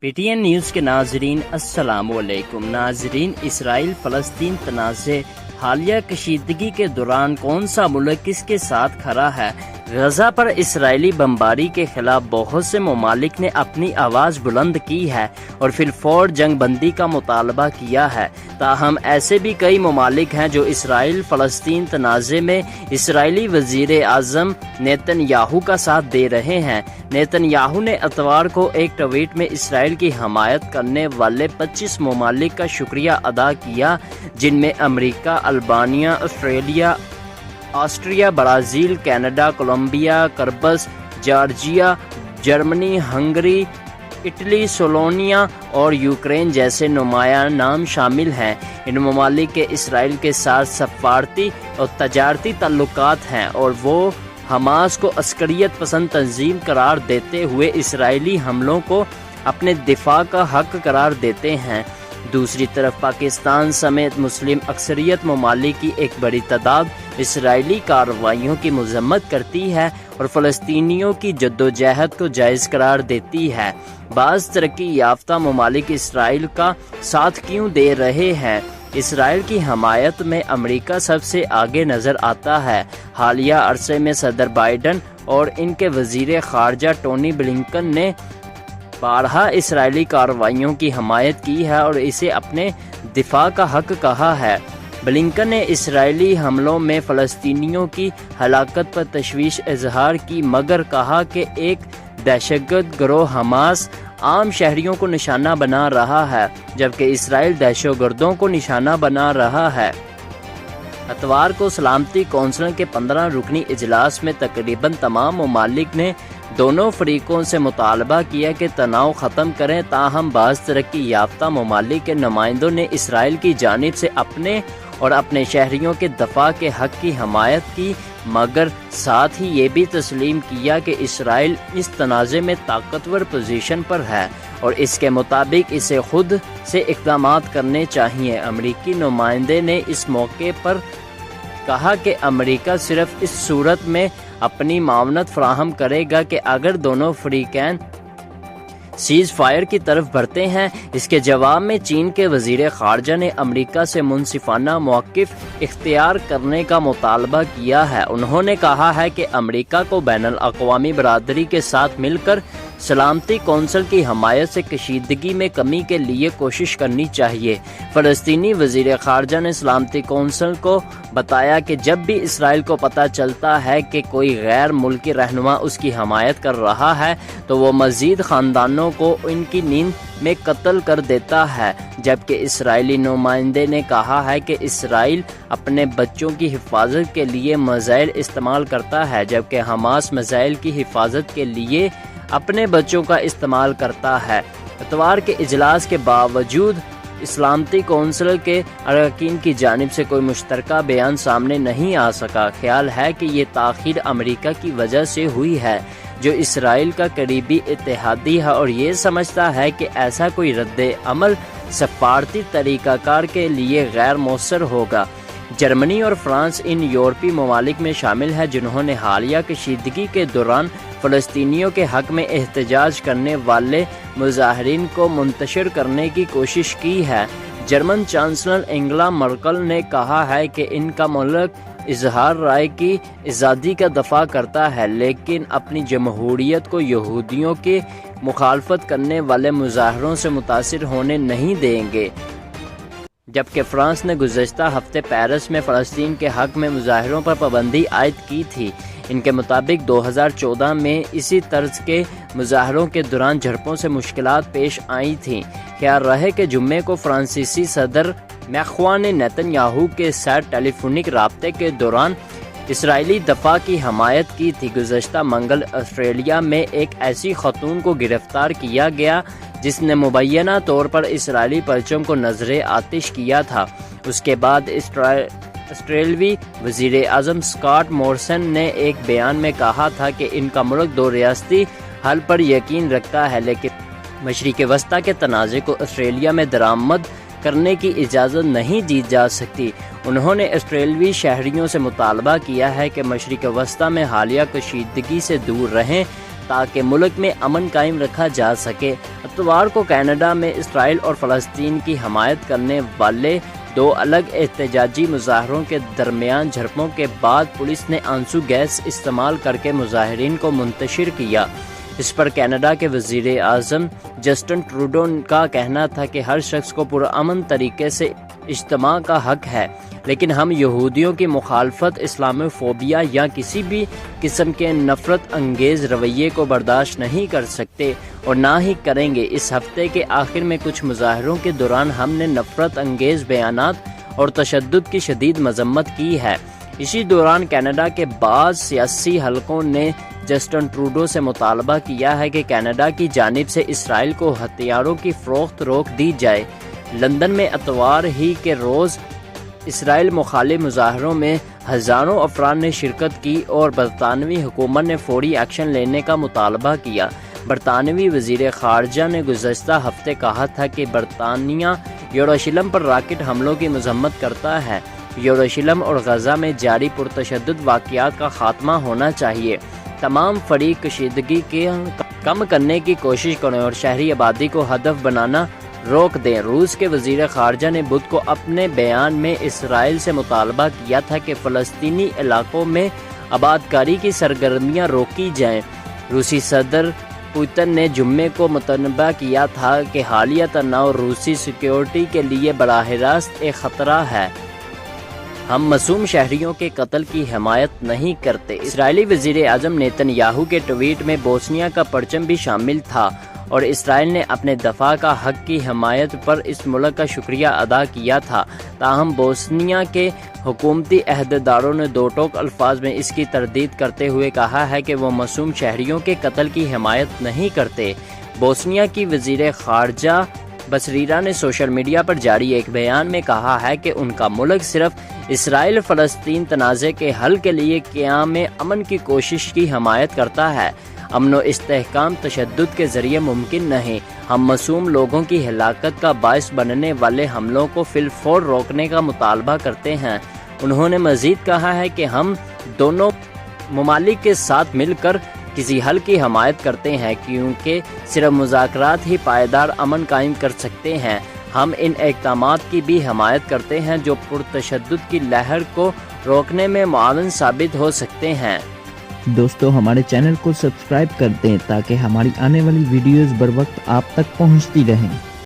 P T N news کے ناظرین السلام علیکم۔ ناظرین، اسرائیل فلسطین تنازع حالیہ کشیدگی کے دوران کون سا ملک کس کے ساتھ کھڑا ہے؟ غزہ پر اسرائیلی بمباری کے خلاف بہت سے ممالک نے اپنی آواز بلند کی ہے اور فی الفور جنگ بندی کا مطالبہ کیا ہے۔ تاہم ایسے بھی کئی ممالک ہیں جو اسرائیل فلسطین تنازع میں اسرائیلی وزیر اعظم نیتن یاہو کا ساتھ دے رہے ہیں۔ نیتن یاہو نے اتوار کو ایک ٹویٹ میں اسرائیل کی حمایت کرنے والے 25 ممالک کا شکریہ ادا کیا، جن میں America, Albania, Austria, Brazil, Canada, Colombia, قبرص، Georgia, Germany, Hungary, Italy, Slovenia اور یوکرین جیسے نمایاں نام شامل ہیں۔ ان ممالک کے اسرائیل کے ساتھ سفارتی اور تجارتی تعلقات ہیں اور وہ حماس کو عسکریت پسند تنظیم قرار دیتے ہوئے اسرائیلی حملوں کو اپنے دفاع کا حق قرار دیتے ہیں۔ دوسری طرف پاکستان سمیت مسلم اکثریت ممالک کی ایک بڑی تعداد اسرائیلی کارروائیوں کی مذمت کرتی ہے اور فلسطینیوں کی جدوجہد کو جائز قرار دیتی ہے۔ بعض ترقی یافتہ ممالک اسرائیل کا ساتھ کیوں دے رہے ہیں؟ اسرائیل کی حمایت میں امریکہ سب سے آگے نظر آتا ہے۔ حالیہ عرصے میں صدر بائیڈن اور ان کے وزیر خارجہ ٹونی بلنکن نے بارہا اسرائیلی کارروائیوں کی حمایت کی ہے اور اسے اپنے دفاع کا حق کہا ہے۔ بلنکن نے اسرائیلی حملوں میں فلسطینیوں کی ہلاکت پر تشویش اظہار کی، مگر کہا کہ ایک دہشتگرد گروہ حماس عام شہریوں کو نشانہ بنا رہا ہے، جبکہ اسرائیل دہشت گردوں کو نشانہ بنا رہا ہے۔ اتوار کو سلامتی کونسل کے 15 رکنی اجلاس میں تقریباً تمام ممالک نے دونوں فریقوں سے مطالبہ کیا کہ تناؤ ختم کریں، تاہم بعض ترقی یافتہ ممالک کے نمائندوں نے اسرائیل کی جانب سے اپنے اور اپنے شہریوں کے دفاع کے حق کی حمایت کی، مگر ساتھ ہی یہ بھی تسلیم کیا کہ اسرائیل اس تنازع میں طاقتور پوزیشن پر ہے اور اس کے مطابق اسے خود سے اقدامات کرنے چاہیے۔ امریکی نمائندے نے اس موقع پر کہا کہ امریکہ صرف اس صورت میں اپنی معاونت فراہم کرے گا کہ اگر دونوں فریقین سیز فائر کی طرف بڑھتے ہیں۔ اس کے جواب میں چین کے وزیر خارجہ نے امریکہ سے منصفانہ موقف اختیار کرنے کا مطالبہ کیا ہے۔ انہوں نے کہا ہے کہ امریکہ کو بین الاقوامی برادری کے ساتھ مل کر سلامتی کونسل کی حمایت سے کشیدگی میں کمی کے لیے کوشش کرنی چاہیے۔ فلسطینی وزیر خارجہ نے سلامتی کونسل کو بتایا کہ جب بھی اسرائیل کو پتہ چلتا ہے کہ کوئی غیر ملکی رہنما اس کی حمایت کر رہا ہے تو وہ مزید خاندانوں کو ان کی نیند میں قتل کر دیتا ہے، جبکہ اسرائیلی نمائندے نے کہا ہے کہ اسرائیل اپنے بچوں کی حفاظت کے لیے میزائل استعمال کرتا ہے، جبکہ حماس میزائل کی حفاظت کے لیے اپنے بچوں کا استعمال کرتا ہے۔ اتوار کے اجلاس کے باوجود سلامتی کونسل کے اراکین کی جانب سے کوئی مشترکہ بیان سامنے نہیں آ سکا۔ خیال ہے کہ یہ تاخیر امریکہ کی وجہ سے ہوئی ہے، جو اسرائیل کا قریبی اتحادی ہے اور یہ سمجھتا ہے کہ ایسا کوئی رد عمل سفارتی طریقہ کار کے لیے غیر مؤثر ہوگا۔ جرمنی اور فرانس ان یورپی ممالک میں شامل ہیں جنہوں نے حالیہ کشیدگی کے دوران فلسطینیوں کے حق میں احتجاج کرنے والے مظاہرین کو منتشر کرنے کی کوشش کی ہے۔ جرمن چانسلر انگیلا مرکل نے کہا ہے کہ ان کا ملک اظہار رائے کی آزادی کا دفاع کرتا ہے، لیکن اپنی جمہوریت کو یہودیوں کی مخالفت کرنے والے مظاہروں سے متاثر ہونے نہیں دیں گے۔ جبکہ فرانس نے گزشتہ ہفتے پیرس میں فلسطین کے حق میں مظاہروں پر پابندی عائد کی تھی۔ ان کے مطابق 2014 میں اسی طرز کے مظاہروں کے دوران جھڑپوں سے مشکلات پیش آئی تھیں۔ خیال رہے کہ جمعے کو فرانسیسی صدر میکرون نے نیتن یاہو کے ساتھ ٹیلی فونک رابطے کے دوران اسرائیلی دفاع کی حمایت کی تھی۔ گزشتہ منگل آسٹریلیا میں ایک ایسی خاتون کو گرفتار کیا گیا جس نے مبینہ طور پر اسرائیلی پرچم کو نذر آتش کیا تھا۔ اس کے بعد آسٹریلوی وزیر اعظم اسکاٹ مورسن نے ایک بیان میں کہا تھا کہ ان کا ملک دو ریاستی حل پر یقین رکھتا ہے، لیکن مشرق وسطی کے تنازع کو آسٹریلیا میں درآمد کرنے کی اجازت نہیں دی جا سکتی۔ انہوں نے آسٹریلوی شہریوں سے مطالبہ کیا ہے کہ مشرق وسطی میں حالیہ کشیدگی سے دور رہیں تاکہ ملک میں امن قائم رکھا جا سکے۔ اتوار کو کینیڈا میں اسرائیل اور فلسطین کی حمایت کرنے والے دو الگ احتجاجی مظاہروں کے درمیان جھڑپوں کے بعد پولیس نے آنسو گیس استعمال کر کے مظاہرین کو منتشر کیا۔ اس پر کینیڈا کے وزیر اعظم جسٹن ٹروڈو کا کہنا تھا کہ ہر شخص کو پرامن طریقے سے اجتماع کا حق ہے، لیکن ہم یہودیوں کی مخالفت، اسلامی فوبیا یا کسی بھی قسم کے نفرت انگیز رویے کو برداشت نہیں کر سکتے اور نہ ہی کریں گے۔ اس ہفتے کے آخر میں کچھ مظاہروں کے دوران ہم نے نفرت انگیز بیانات اور تشدد کی شدید مذمت کی ہے۔ اسی دوران کینیڈا کے بعض سیاسی حلقوں نے جسٹن ٹروڈو سے مطالبہ کیا ہے کہ کینیڈا کی جانب سے اسرائیل کو ہتھیاروں کی فروخت روک دی جائے۔ لندن میں اتوار ہی کے روز اسرائیل مخالف مظاہروں میں ہزاروں افراد نے شرکت کی اور برطانوی حکومت نے فوری ایکشن لینے کا مطالبہ کیا۔ برطانوی وزیر خارجہ نے گزشتہ ہفتے کہا تھا کہ برطانیہ یروشلم پر راکٹ حملوں کی مذمت کرتا ہے۔ یروشلم اور غزہ میں جاری پرتشدد واقعات کا خاتمہ ہونا چاہیے۔ تمام فریق کشیدگی کے کم کرنے کی کوشش کریں اور شہری آبادی کو ہدف بنانا روک دیں۔ روس کے وزیر خارجہ نے بدھ کو اپنے بیان میں اسرائیل سے مطالبہ کیا تھا کہ فلسطینی علاقوں میں آبادکاری کی سرگرمیاں روکی جائیں۔ روسی صدر پوتن نے جمعے کو متنبہ کیا تھا کہ حالیہ تناؤ روسی سیکیورٹی کے لیے براہ راست ایک خطرہ ہے۔ ہم معصوم شہریوں کے قتل کی حمایت نہیں کرتے۔ اسرائیلی وزیر اعظم نیتن یاہو کے ٹویٹ میں بوسنیا کا پرچم بھی شامل تھا اور اسرائیل نے اپنے دفاع کا حق کی حمایت پر اس ملک کا شکریہ ادا کیا تھا۔ تاہم بوسنیا کے حکومتی عہدیداروں نے دو ٹوک الفاظ میں اس کی تردید کرتے ہوئے کہا ہے کہ وہ معصوم شہریوں کے قتل کی حمایت نہیں کرتے۔ بوسنیا کی وزیر خارجہ بصریرہ نے سوشل میڈیا پر جاری ایک بیان میں کہا ہے کہ ان کا ملک صرف اسرائیل فلسطین تنازع کے حل کے لیے قیام امن کی کوشش کی حمایت کرتا ہے۔ امن و استحکام تشدد کے ذریعے ممکن نہیں۔ ہم معصوم لوگوں کی ہلاکت کا باعث بننے والے حملوں کو فی الفور روکنے کا مطالبہ کرتے ہیں۔ انہوں نے مزید کہا ہے کہ ہم دونوں ممالک کے ساتھ مل کر کسی حل کی حمایت کرتے ہیں کیونکہ صرف مذاکرات ہی پائیدار امن قائم کر سکتے ہیں۔ ہم ان اقدامات کی بھی حمایت کرتے ہیں جو پرتشدد کی لہر کو روکنے میں معاون ثابت ہو سکتے ہیں۔ دوستو ہمارے چینل کو سبسکرائب کر دیں تاکہ ہماری آنے والی ویڈیوز بر وقت آپ تک پہنچتی رہیں۔